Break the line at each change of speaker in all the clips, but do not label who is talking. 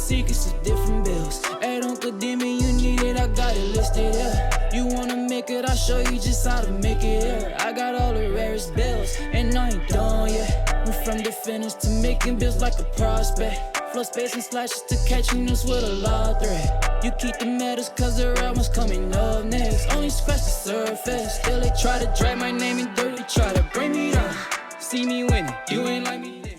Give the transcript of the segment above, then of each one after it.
secrets of different bills. Hey, Uncle Demi, you need it, I got it listed here. You wanna make it, I'll show you just how to make it here. I got all the rarest bills, and I ain't done yet. Went from the finish to making bills like a prospect. Flow space and slashes to catching us with a lot of threat. You keep the medals cause the right one's coming up next. Only scratch the surface. Still they try to drag my name in dirt. They try to bring me down. See me winning. You ain't like me then.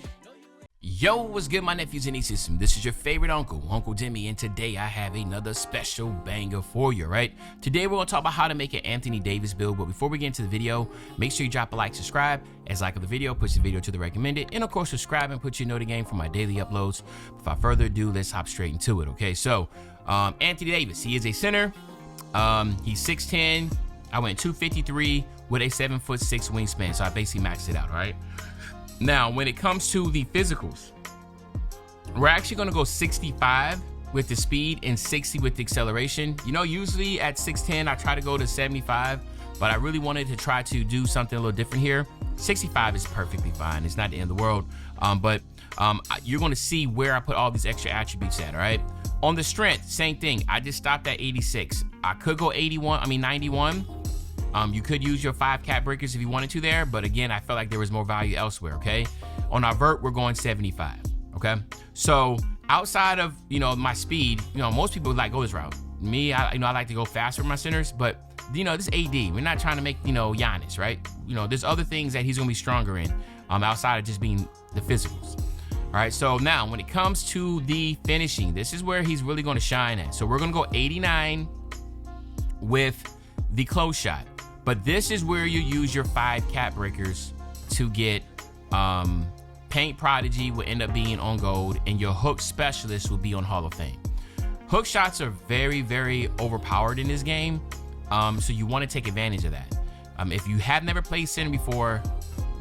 Yo, what's good, my nephews and nieces? This is your favorite uncle, Uncle Demi, and today I have another special banger for you, right? Today we're going to talk about how to make an Anthony Davis build, but before we get into the video, make sure you drop a like, subscribe, as like of the video, push the video to the recommended, and of course subscribe and put your note game for my daily uploads. Without further ado, let's hop straight into it, okay? So, Anthony Davis, he is a center, he's 6'10", I went 253 with a 7'6" wingspan, so I basically maxed it out, all right? Now, when it comes to the physicals, we're actually going to go 65 with the speed and 60 with the acceleration. You know, usually at 6'10", I try to go to 75, but I really wanted to try to do something a little different here. 65 is perfectly fine. It's not the end of the world, but you're going to see where I put all these extra attributes at, all right? On the strength, same thing. I just stopped at 86. I could go 91. You could use your 5 cat breakers if you wanted to there, but again, I felt like there was more value elsewhere, okay? On our vert, we're going 75, okay? So outside of, my speed, most people like go this route. Me, I like to go faster with my centers, but this AD, we're not trying to make, Giannis, right? There's other things that he's gonna be stronger in, outside of just being the physicals. All right, so now when it comes to the finishing, this is where he's really gonna shine at. So we're gonna go 89 with the close shot. But this is where you use your 5 cat breakers to get Paint Prodigy will end up being on gold, and your hook specialist will be on Hall of Fame. Hook shots are very, very overpowered in this game, so you want to take advantage of that. If you have never played center before,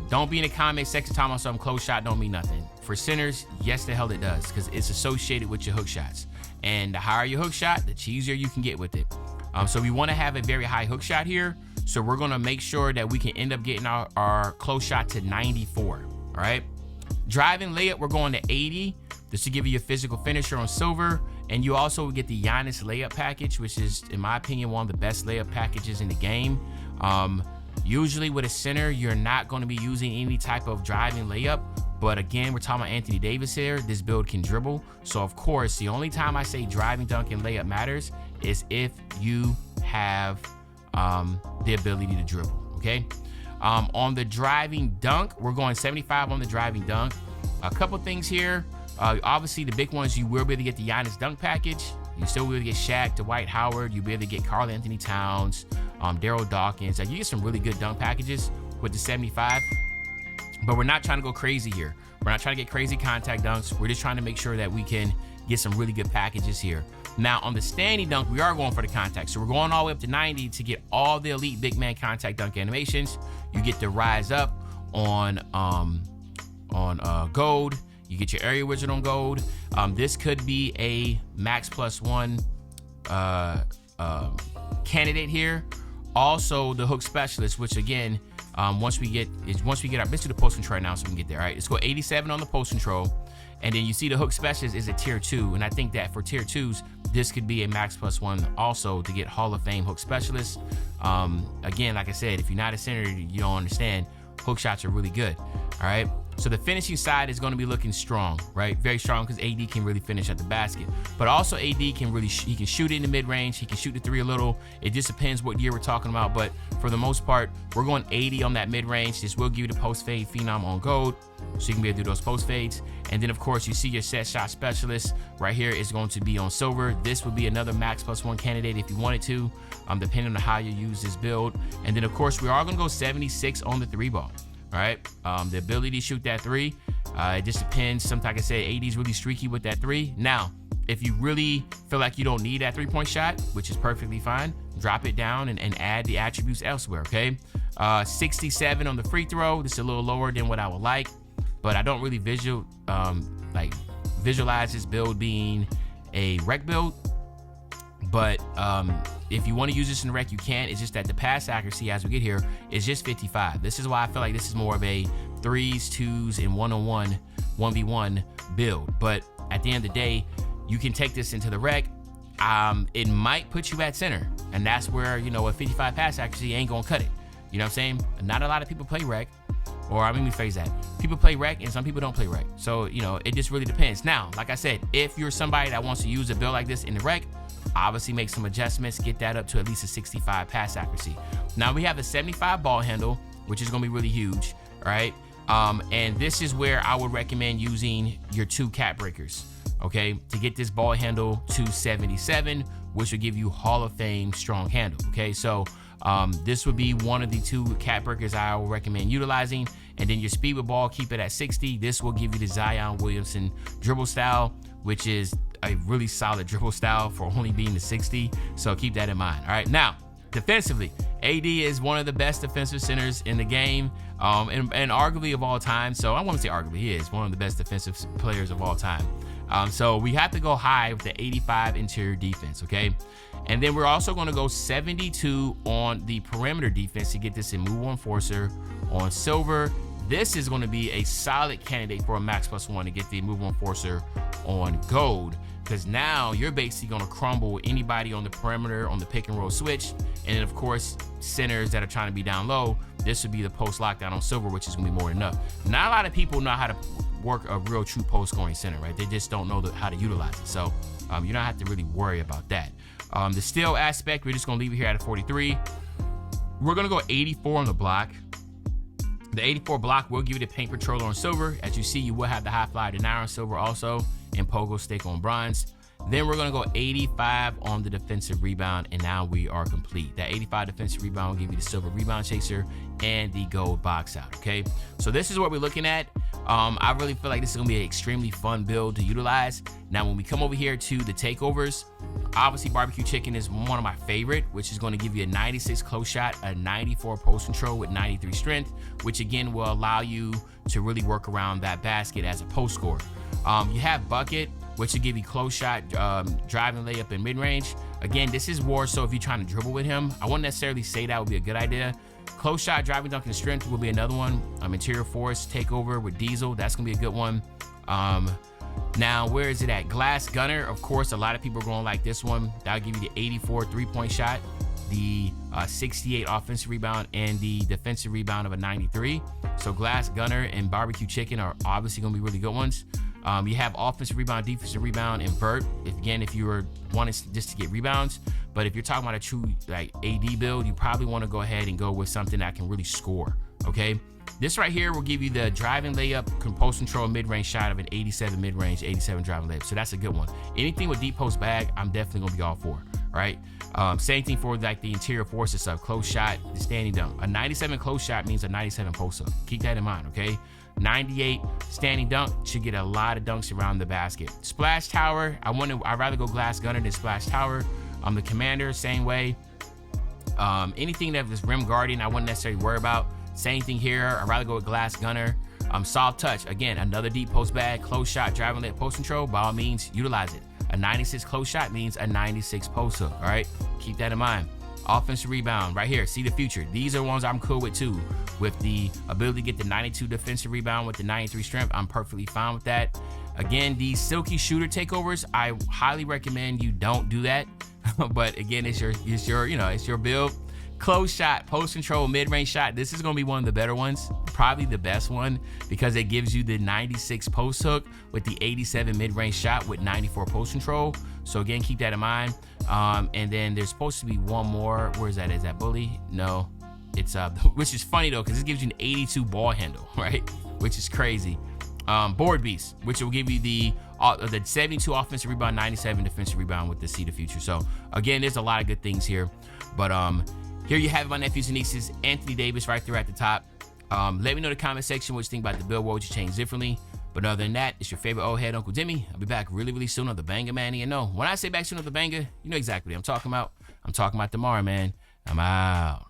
don't be in the comment section talking about something close shot don't mean nothing. For centers, yes the hell it does, because it's associated with your hook shots. And the higher your hook shot, the cheesier you can get with it. So we want to have a very high hook shot here. So we're gonna make sure that we can end up getting our close shot to 94, all right? Driving layup, we're going to 80. This to give you a physical finisher on silver. And you also get the Giannis layup package, which is, in my opinion, one of the best layup packages in the game. Usually with a center, you're not gonna be using any type of driving layup. But again, we're talking about Anthony Davis here. This build can dribble. So of course, the only time I say driving, dunk, and layup matters is if you have the ability to dribble, okay? On the driving dunk, we're going 75 on the driving dunk. A couple things here. Obviously, the big ones, you will be able to get the Giannis dunk package. You still will be able to get Shaq, Dwight Howard. You'll be able to get Karl Anthony Towns, Daryl Dawkins. You get some really good dunk packages with the 75. But we're not trying to go crazy here. We're not trying to get crazy contact dunks. We're just trying to make sure that we can get some really good packages here. Now, on the standing dunk, we are going for the contact. So we're going all the way up to 90 to get all the elite big man contact dunk animations. You get to rise up on gold. You get your area wizard on gold. This could be a max +1 candidate here. Also, the hook specialist, which again, once we get our, let's do the post control right now so we can get there. All right, let's go 87 on the post control. And then you see the hook specialist is a tier 2. And I think that for tier 2s, this could be a max +1 also to get Hall of Fame hook specialist. Again, like I said, if you're not a center, you don't understand, hook shots are really good, all right? So the finishing side is gonna be looking strong, right? Very strong because AD can really finish at the basket. But also AD can really, he can shoot it in the mid-range, he can shoot the 3 a little. It just depends what year we're talking about, but for the most part, we're going 80 on that mid-range. This will give you the post-fade phenom on gold, so you can be able to do those post-fades. And then of course, you see your set shot specialist right here is going to be on silver. This would be another max +1 candidate if you wanted to, depending on how you use this build. And then of course, we are gonna go 76 on the 3 ball. All right, the ability to shoot that 3, it just depends. Sometimes, like I said, AD is really streaky with that 3. Now, if you really feel like you don't need that 3-point shot, which is perfectly fine, drop it down and add the attributes elsewhere, okay? 67 on the free throw. This is a little lower than what I would like, but I don't really visualize this build being a rec build. But if you want to use this in rec, you can. It's just that the pass accuracy as we get here is just 55. This is why I feel like this is more of a 3s, 2s, and 1-on-1, 1v1 build. But at the end of the day, you can take this into the rec. It might put you at center, and that's where, you know, a 55 pass accuracy ain't gonna cut it. You know what I'm saying? Not a lot of people play rec, or let me rephrase that. People play rec and some people don't play rec. So, you know, it just really depends. Now, like I said, if you're somebody that wants to use a build like this in the rec, obviously make some adjustments, get that up to at least a 65 pass accuracy. Now we have a 75 ball handle, which is gonna be really huge, right? And this is where I would recommend using your 2 cap breakers, okay, to get this ball handle to 77, which will give you Hall of Fame strong handle, okay? So this would be one of the 2 cap breakers I will recommend utilizing. And then your speed with ball, keep it at 60. This will give you the Zion Williamson dribble style, which is a really solid dribble style for only being the 60. So keep that in mind. All right, now defensively, AD is one of the best defensive centers in the game, and arguably of all time. So I want to say arguably, he is one of the best defensive players of all time. So we have to go high with the 85 interior defense, okay? And then we're also going to go 72 on the perimeter defense to get this immovable enforcer on silver. This is going to be a solid candidate for a max +1 to get the immovable enforcer on gold, because now you're basically going to crumble anybody on the perimeter on the pick and roll switch. And then of course, centers that are trying to be down low, this would be the post lockdown on silver, which is going to be more than enough. Not a lot of people know how to work a real true post scoring center, right? They just don't know how to utilize it. So you don't have to really worry about that. The steal aspect, we're just going to leave it here at a 43. We're going to go 84 on the block. The 84 block will give you the paint patroller on silver. As you see, you will have the high flyer denier on silver also, and pogo stick on bronze. Then we're going to go 85 on the defensive rebound, and now we are complete. That 85 defensive rebound will give you the silver rebound chaser and the gold box out, okay? So this is what we're looking at. I really feel like this is going to be an extremely fun build to utilize. Now, when we come over here to the takeovers, obviously barbecue chicken is one of my favorite, which is going to give you a 96 close shot, a 94 post control with 93 strength, which again will allow you to really work around that basket as a post scorer. You have bucket, which will give you close shot, driving layup and mid range. Again, this is war, so if you're trying to dribble with him, I wouldn't necessarily say that would be a good idea. Close shot, driving dunk and strength will be another one. Interior force, takeover with diesel, that's gonna be a good one. Now, where is it at? Glass gunner, of course, a lot of people are going like this one. That'll give you the 84 3-point shot, the 68 offensive rebound, and the defensive rebound of a 93. So glass gunner and barbecue chicken are obviously gonna be really good ones. You have offensive rebound, defensive rebound, and vert. If you were wanting just to get rebounds, but if you're talking about a true like AD build, you probably want to go ahead and go with something that can really score. Okay, this right here will give you the driving layup, post control, mid-range shot of an 87 mid-range, 87 driving layup. So that's a good one. Anything with deep post bag, I'm definitely gonna be all for. Right. Same thing for like the interior forces stuff, close shot, the standing dunk. A 97 close shot means a 97 post up. Keep that in mind. Okay. 98 standing dunk should get a lot of dunks around the basket. Splash tower, I'd rather go glass gunner than splash tower. The commander, same way. Anything that is rim guarding, I wouldn't necessarily worry about. Same thing here. I'd rather go with glass gunner. Soft touch, again, another deep post bag, close shot, driving layup, post control. By all means, utilize it. A 96 close shot means a 96 post hook. All right, keep that in mind. Offensive rebound, right here, see the future. These are ones I'm cool with too. With the ability to get the 92 defensive rebound with the 93 strength, I'm perfectly fine with that. Again, these silky shooter takeovers, I highly recommend you don't do that. But again, it's your build. Close shot, post control, mid-range shot. This is gonna be one of the better ones, probably the best one, because it gives you the 96 post hook with the 87 mid-range shot with 94 post control. So again, keep that in mind. And then there's supposed to be one more. Where is that? Is that bully? No, it's which is funny though, because this gives you an 82 ball handle, right? Which is crazy. Board beast, which will give you the 72 offensive rebound, 97 defensive rebound with the see the future. So again, there's a lot of good things here, but here you have it, my nephews and nieces. Anthony Davis right there at the top. Let me know in the comment section what you think about the build. What would you change differently? But other than that, it's your favorite old head, Uncle Demi. I'll be back really, really soon on the banger, man. And no, when I say back soon on the banger, you know exactly what I'm talking about. I'm talking about tomorrow, man. I'm out.